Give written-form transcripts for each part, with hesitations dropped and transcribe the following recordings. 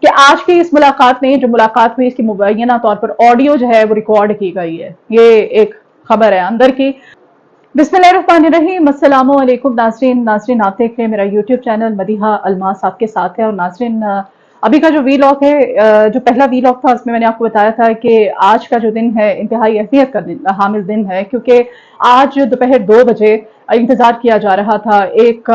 कि आज की इस मुलाकात में जो मुलाकात हुई इसकी मुबैना तौर पर ऑडियो जो है वो रिकॉर्ड की गई है। ये एक खबर है अंदर की। बिस्मिल्लाहिर्रहमानिर्रहीम, अस्सलामु अलैकुम नाज़रीन आप देख रहे हैं मेरा यूट्यूब चैनल मदीहा अल्मास आपके साथ है। और नाज़रीन अभी का जो वीलॉग है, जो पहला वीलॉग था उसमें मैंने आपको बताया था कि आज का जो दिन है इंतहाई अहमियत का दिन हामिल दिन है, क्योंकि आज दोपहर 2 बजे इंतजार किया जा रहा था। एक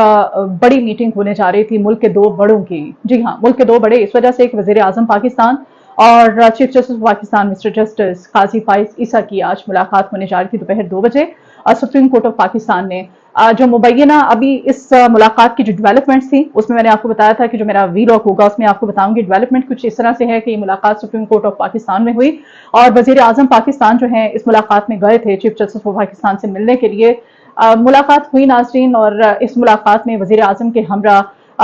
बड़ी मीटिंग होने जा रही थी मुल्क के दो बड़ों की। जी हाँ, मुल्क के दो बड़े इस वजह से, एक वजीर आजम पाकिस्तान और chief justice Pakistan mister justice Qazi Faez Isa की आज मुलाकात होने जा रही थी दोपहर 2 बजे सुप्रीम कोर्ट ऑफ पाकिस्तान ने। जो मुबैना अभी इस मुलाकात की जो डेवलपमेंट्स थी उसमें मैंने आपको बताया था कि जो मेरा वीलॉग होगा उसमें आपको बताऊंगी। डेवलपमेंट कुछ इस तरह से है कि ये मुलाकात सुप्रीम कोर्ट ऑफ पाकिस्तान में हुई और वजीर आजम पाकिस्तान जो है इस मुलाकात में गए थे चीफ जस्टिस पाकिस्तान से मिलने के लिए। मुलाकात हुई नाज़रीन, और इस मुलाकात में वजीर आजम के हमरा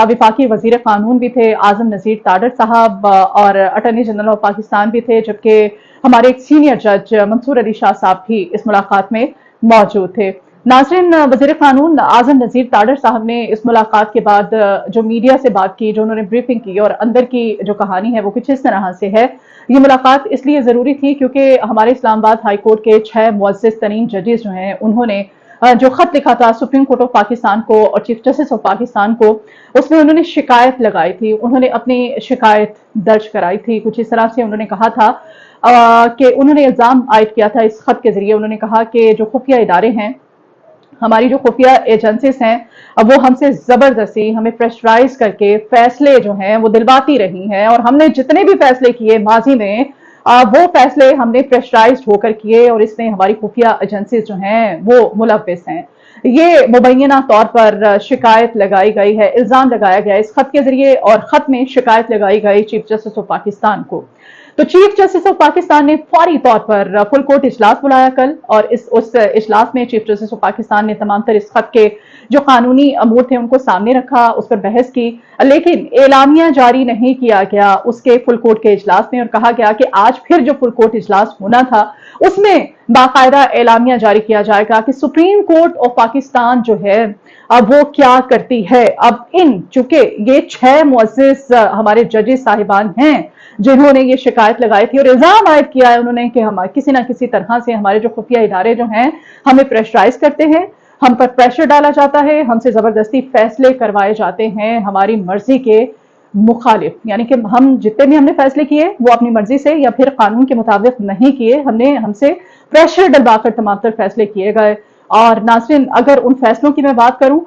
विफाकी वजीर कानून भी थे आजम नजीर ताडर साहब और अटॉर्नी जनरल ऑफ पाकिस्तान भी थे, जबकि हमारे एक सीनियर जज मंसूर अली शाह साहब भी इस मुलाकात में मौजूद थे। नाज़रीन, वजीर कानून आजम नजीर ताडर साहब ने इस मुलाकात के बाद जो मीडिया से बात की, जो उन्होंने ब्रीफिंग की, और अंदर की जो कहानी है वो कुछ इस तरह से है। ये मुलाकात इसलिए जरूरी थी क्योंकि हमारे इस्लामाबाद हाई कोर्ट के 6 मुअज़्ज़िज़ तरीन जजेस जो हैं उन्होंने जो खत लिखा था सुप्रीम कोर्ट ऑफ पाकिस्तान को और चीफ जस्टिस ऑफ पाकिस्तान को, उसमें उन्होंने शिकायत लगाई थी, उन्होंने अपनी शिकायत दर्ज कराई थी। कुछ इस तरह से उन्होंने कहा था कि उन्होंने इल्जाम आयद किया था इस खत के जरिए। उन्होंने कहा कि जो खुफिया इदारे हैं, हमारी जो खुफिया एजेंसीज हैं, वो हमसे जबरदस्ती हमें प्रेशराइज करके फैसले जो हैं वो दिलवाती रही हैं, और हमने जितने भी फैसले किए माजी में वो फैसले हमने प्रेशराइज होकर किए, और इसमें हमारी खुफिया एजेंसीज जो हैं वो मुलव्विस हैं। ये मुबैना तौर पर शिकायत लगाई गई है, इल्जाम लगाया गया इस खत के जरिए, और खत में शिकायत लगाई गई चीफ जस्टिस ऑफ पाकिस्तान को। तो चीफ जस्टिस ऑफ पाकिस्तान ने फौरी तौर पर फुल कोर्ट इजलास बुलाया कल, और उस इजलास में चीफ जस्टिस ऑफ पाकिस्तान ने तमाम तर इस खत के जो कानूनी अमूर थे उनको सामने रखा, उस पर बहस की, लेकिन एलामिया जारी नहीं किया गया उसके फुल कोर्ट के इजलास में। और कहा गया कि आज फिर जो फुल कोर्ट इजलास होना था उसमें बाकायदा एलामिया जारी किया जाएगा कि सुप्रीम कोर्ट ऑफ पाकिस्तान जो है अब वो क्या करती है। अब चूंकि ये 6 मुअज़्ज़िज़ हमारे जजेस साहिबान हैं जिन्होंने ये शिकायत लगाई थी और इल्जाम आयद किया है उन्होंने कि हम किसी ना किसी तरह से हमारे जो खुफिया इदारे जो हैं हमें प्रेशराइज करते हैं, हम पर प्रेशर डाला जाता है, हमसे जबरदस्ती फैसले करवाए जाते हैं हमारी मर्जी के मुखालिफ, यानी कि हम जितने भी हमने फैसले किए वो अपनी मर्जी से या फिर कानून के मुताबिक नहीं किए, हमसे प्रेशर डलवाकर तमाम तर फैसले किए गए। और नाज़रीन, अगर उन फैसलों की मैं बात करूं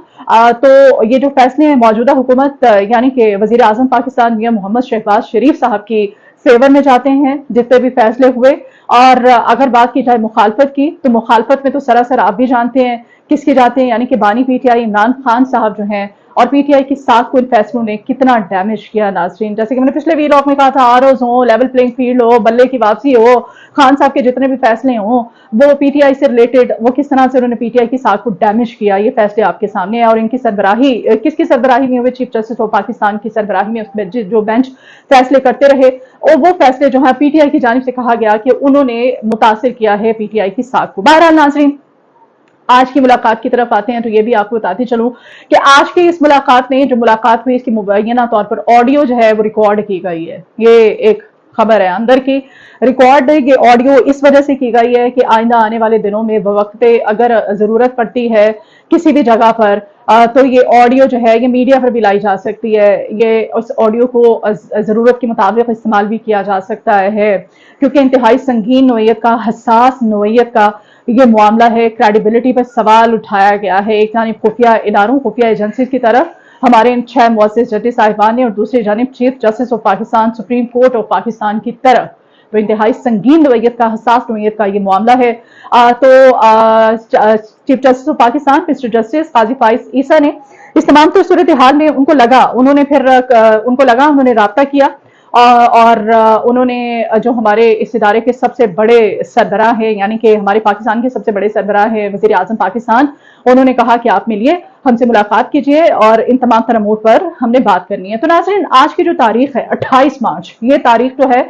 तो ये जो फैसले हैं मौजूदा हुकूमत यानी कि वजीर आजम पाकिस्तान मियां मोहम्मद शहबाज शरीफ साहब की फेवर में जाते हैं जितने भी फैसले हुए। और अगर बात की जाए मुखालफत की, तो मुखालफत में तो सरासर आप भी जानते हैं किसके जाते हैं, यानी कि बानी पीटीआई इमरान खान साहब जो हैं, और पीटीआई की साथ को इन फैसलों ने कितना डैमेज किया नाज़रीन। जैसे कि मैंने पिछले वीलॉग में कहा था, आरओज हो, लेवल प्लेइंग फील्ड हो, बल्ले की वापसी हो, खान साहब के जितने भी फैसले हों वो पीटीआई से रिलेटेड, वो किस तरह से उन्होंने पीटीआई की साथ को डैमेज किया, ये फैसले आपके सामने है। और इनकी सरबराही किसकी सरबराही में हुए, चीफ जस्टिस ऑफ पाकिस्तान की सरबराही में उसमें जो बेंच फैसले करते रहे, और वो फैसले जो है पीटीआई की जानिब से कहा गया कि उन्होंने मुतासिर किया है पीटीआई की साथ को। बहरहाल नाज़रीन, आज की मुलाकात की तरफ आते हैं, तो ये भी आपको बताती चलूं कि आज की इस मुलाकात में जो मुलाकात हुई इसकी मुबैना तौर पर ऑडियो जो है वो रिकॉर्ड की गई है। ये एक खबर है अंदर की। रिकॉर्ड ये ऑडियो इस वजह से की गई है कि आइंदा आने वाले दिनों में बवक्ते अगर जरूरत पड़ती है किसी भी जगह पर तो ये ऑडियो जो है ये मीडिया पर भी लाई जा सकती है। ये उस ऑडियो को जरूरत के मुताबिक इस्तेमाल भी किया जा सकता है, क्योंकि इंतहाई संगीन नोयत का, हसास नोयत का ये मामला है। क्रेडिबिलिटी पर सवाल उठाया गया है, एक जानिब खुफिया इदारों, खुफिया एजेंसी की तरफ हमारे इन 6 मुअज़्ज़िज़ जजेस साहिबान ने, और दूसरी जानिब chief justice of Pakistan supreme court of Pakistan की तरफ। तो इंतहाई संगीन नोयत का, हसास नोयत का ये मामला है। Chief justice of Pakistan mister justice Qazi Faez Isa ने इस तमाम सूरत हाल में उनको लगा, उन्होंने राब्ता किया और उन्होंने जो हमारे इस इदारे के सबसे बड़े सरबराह है, यानी कि हमारे पाकिस्तान के सबसे बड़े सरबराह है वजीर आजम पाकिस्तान, उन्होंने कहा कि आप मिलिए, हमसे मुलाकात कीजिए और इन तमाम तर अमूर पर हमने बात करनी है। तो नाज़रीन, आज की जो तारीख है 28 मार्च, ये तारीख जो है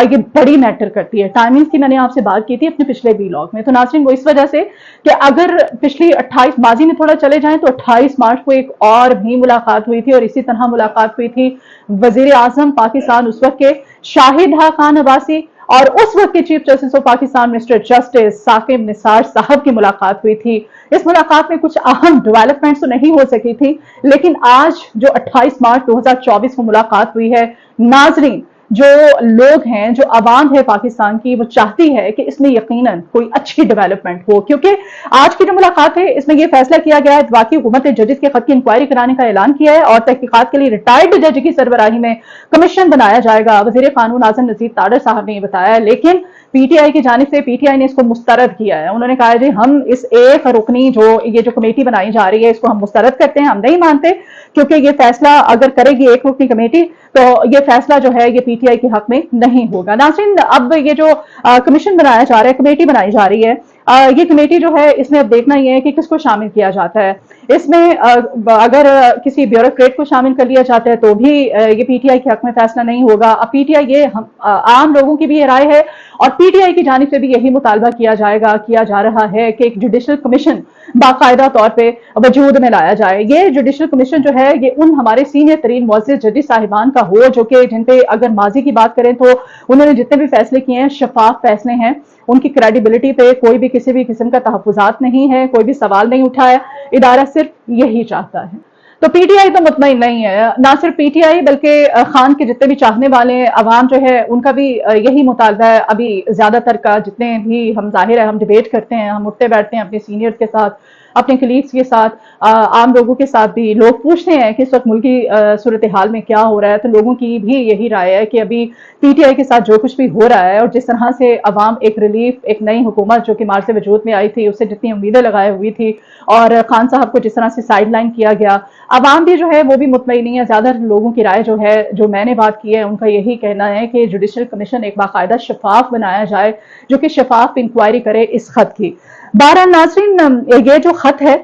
ये बड़ी मैटर करती है। टाइमिंग की मैंने आपसे बात की थी अपने पिछले व्लॉग में। तो नाज़रीन, वो इस वजह से कि अगर पिछली 28 माजी में थोड़ा चले जाएं तो 28 मार्च को एक और भी मुलाकात हुई थी, और इसी तरह मुलाकात हुई थी वजीर आजम पाकिस्तान उस वक्त के शाहिद खान अब्बासी और उस वक्त के chief justice of Pakistan mister justice Saqib Nisar साहब की मुलाकात हुई थी। इस मुलाकात में कुछ अहम डेवलपमेंट्स तो नहीं हो सकी थी, लेकिन आज जो 28 मार्च 2024 को मुलाकात हुई है, नाजरीन, जो लोग हैं, जो आवाम है पाकिस्तान की, वो चाहती है कि इसमें यकीनन कोई अच्छी डेवलपमेंट हो, क्योंकि आज की जो मुलाकात है इसमें यह फैसला किया गया है, वाकई हुकूमत ने जजेस के खत की इंक्वायरी कराने का ऐलान किया है और तहकीकात के लिए रिटायर्ड जज की सरबराही में कमीशन बनाया जाएगा। वजीर कानून आजम नजीर ताडर साहब ने यह बताया, लेकिन पीटीआई की जानिब से पीटीआई ने इसको मुस्तरद किया है। उन्होंने कहा जी हम इस एक रुकनी जो कमेटी बनाई जा रही है इसको हम मुस्तरद करते हैं, हम नहीं मानते, क्योंकि ये फैसला अगर करेगी एक रुकनी कमेटी तो ये फैसला जो है ये पीटीआई के हक में नहीं होगा। नाज़रीन, अब ये जो कमीशन बनाया जा रहा है, कमेटी बनाई जा रही है, ये कमेटी जो है इसमें अब देखना ही है कि किसको शामिल किया जाता है। इसमें अगर किसी ब्यूरोक्रेट को शामिल कर लिया जाता है तो भी ये पीटीआई के हक में फैसला नहीं होगा। अब पीटीआई ये आम लोगों की भी राय है और पीटीआई की जानिब से भी यही मुतालबा किया जा रहा है कि एक जुडिशल कमीशन बाकायदा तौर पे वजूद में लाया जाए। ये जुडिशल कमीशन जो है ये उन हमारे सीनियर तरीन मुअज़्ज़िज़ जजेस साहिबान का हो जो कि जिन पे अगर माजी की बात करें तो उन्होंने जितने भी फैसले किए हैं शफाफ फैसले हैं, उनकी क्रेडिबिलिटी पे कोई भी किसी भी किस्म का तहफ़्फ़ुज़ात नहीं है, कोई भी सवाल नहीं उठाया, इदारा सिर्फ यही चाहता है। तो पीटीआई तो मुतमईन नहीं है, ना सिर्फ पीटीआई बल्कि खान के जितने भी चाहने वाले अवाम जो है उनका भी यही मुतालबा है। अभी ज्यादातर का जितने भी हम जाहिर है हम डिबेट करते हैं, हम उठते बैठते हैं अपने सीनियर के साथ, अपने कलीग्स के साथ, आम लोगों के साथ भी लोग पूछते हैं कि इस वक्त मुल्क की सूरत हाल में क्या हो रहा है। तो लोगों की भी यही राय है कि अभी पीटीआई के साथ जो कुछ भी हो रहा है और जिस तरह से अवाम एक रिलीफ, एक नई हुकूमत जो कि मार्च से वजूद में आई थी उससे जितनी उम्मीदें लगाए हुई थी और खान साहब को जिस तरह से साइड लाइन किया गया, अवाम भी जो है वो भी मुतमईन नहीं है। ज्यादातर लोगों की राय जो है, जो मैंने बात की है, उनका यही कहना है कि जुडिशल कमीशन एक बाकायदा शफाफ बनाया जाए जो कि शफाफ इंक्वायरी करे इस खत की। बहरहाल नाज़रीन, ये जो खत है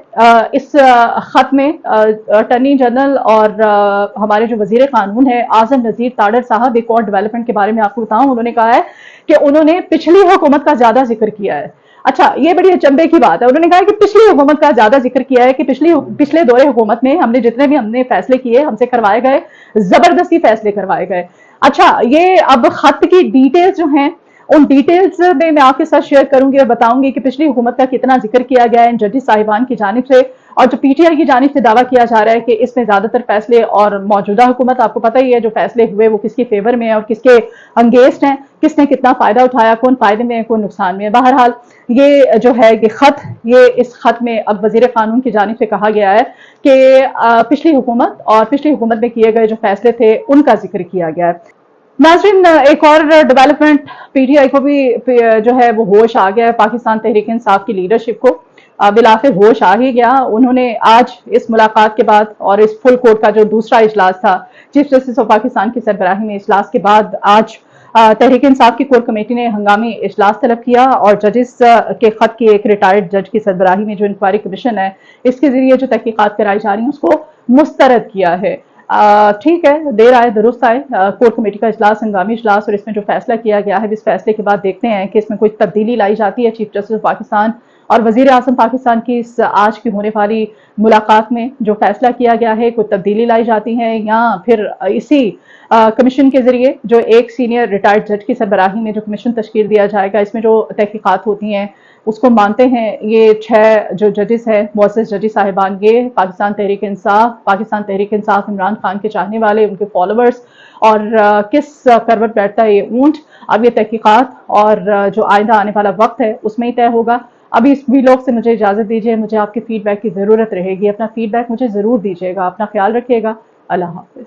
इस खत में अटॉर्नी जनरल और हमारे जो वजीर कानून है आजम नजीर ताडर साहब, एक और डेवलपमेंट के बारे में आपको बताऊं, उन्होंने कहा है कि उन्होंने पिछली हुकूमत का ज्यादा जिक्र किया है। अच्छा, ये बड़ी अचंभे की बात है। उन्होंने कहा कि पिछली हुकूमत का ज्यादा जिक्र किया है कि पिछले दौरे हुकूमत में हमने जितने भी हमने फैसले किए हमसे करवाए गए, जबरदस्ती फैसले करवाए गए। अच्छा, ये अब खत की डिटेल्स जो हैं उन डिटेल्स में मैं आपके साथ शेयर करूंगी और बताऊंगी कि पिछली हुकूमत का कितना जिक्र किया गया है इन जजेस साहिबान की जानिब से, और जो पीटीआई की जानिब से दावा किया जा रहा है कि इसमें ज्यादातर फैसले और मौजूदा हुकूमत, आपको पता ही है जो फैसले हुए वो किसकी फेवर में है और किसके अंगेंस्ट हैं, किसने कितना फायदा उठाया, कौन फायदे में है कौन नुकसान में है। बहरहाल ये जो है ये खत, ये इस खत में अब वजीर कानून की जानिब से कहा गया है कि पिछली हुकूमत और पिछली हुकूमत में किए गए जो फैसले थे उनका जिक्र किया गया है। नाज़रीन, एक और डेवलपमेंट, पीटीआई को भी जो है वो होश आ गया है पाकिस्तान तहरीक इंसाफ की लीडरशिप को, बिलाखिर होश आ ही गया। उन्होंने आज इस मुलाकात के बाद और इस फुल कोर्ट का जो दूसरा इजलास था चीफ जस्टिस ऑफ पाकिस्तान की सरबराही में, इजलास के बाद आज तहरीक इंसाफ की कोर कमेटी ने हंगामी इजलास तलब किया और जजेस के खत की एक रिटायर्ड जज की सरबराही में जो इंक्वायरी कमीशन है इसके जरिए जो तहकीकात कराई जा रही है उसको मुस्तरद किया है। ठीक है, देर आए दुरुस्त आए, कोर कमेटी का इजलास हंगामी इजलास, और इसमें जो फैसला किया गया है इस फैसले के बाद देखते हैं कि इसमें कोई तब्दीली लाई जाती है चीफ जस्टिस ऑफ पाकिस्तान और वजीर आजम पाकिस्तान की इस आज की होने वाली मुलाकात में जो फैसला किया गया है कोई तब्दीली लाई जाती है, या फिर इसी कमीशन के जरिए जो एक सीनियर रिटायर्ड जज की सरबराही में जो कमीशन तश्कील दिया जाएगा इसमें जो तहकीकात होती हैं उसको मानते हैं ये 6 जो जजेस हैं मुअज़्ज़िज़ जजेस साहिबान, ये पाकिस्तान तहरीक इंसाफ इमरान खान के चाहने वाले, उनके फॉलोअर्स, और किस करवट बैठता है ये ऊंट, अब ये तहकीकात और जो आइंदा आने वाला वक्त है उसमें ही तय होगा। अभी इस वीलॉग से मुझे इजाजत दीजिए, मुझे आपके फीडबैक की जरूरत रहेगी, अपना फीडबैक मुझे जरूर दीजिएगा, अपना ख्याल रखिएगा, अल्लाह हाफिज।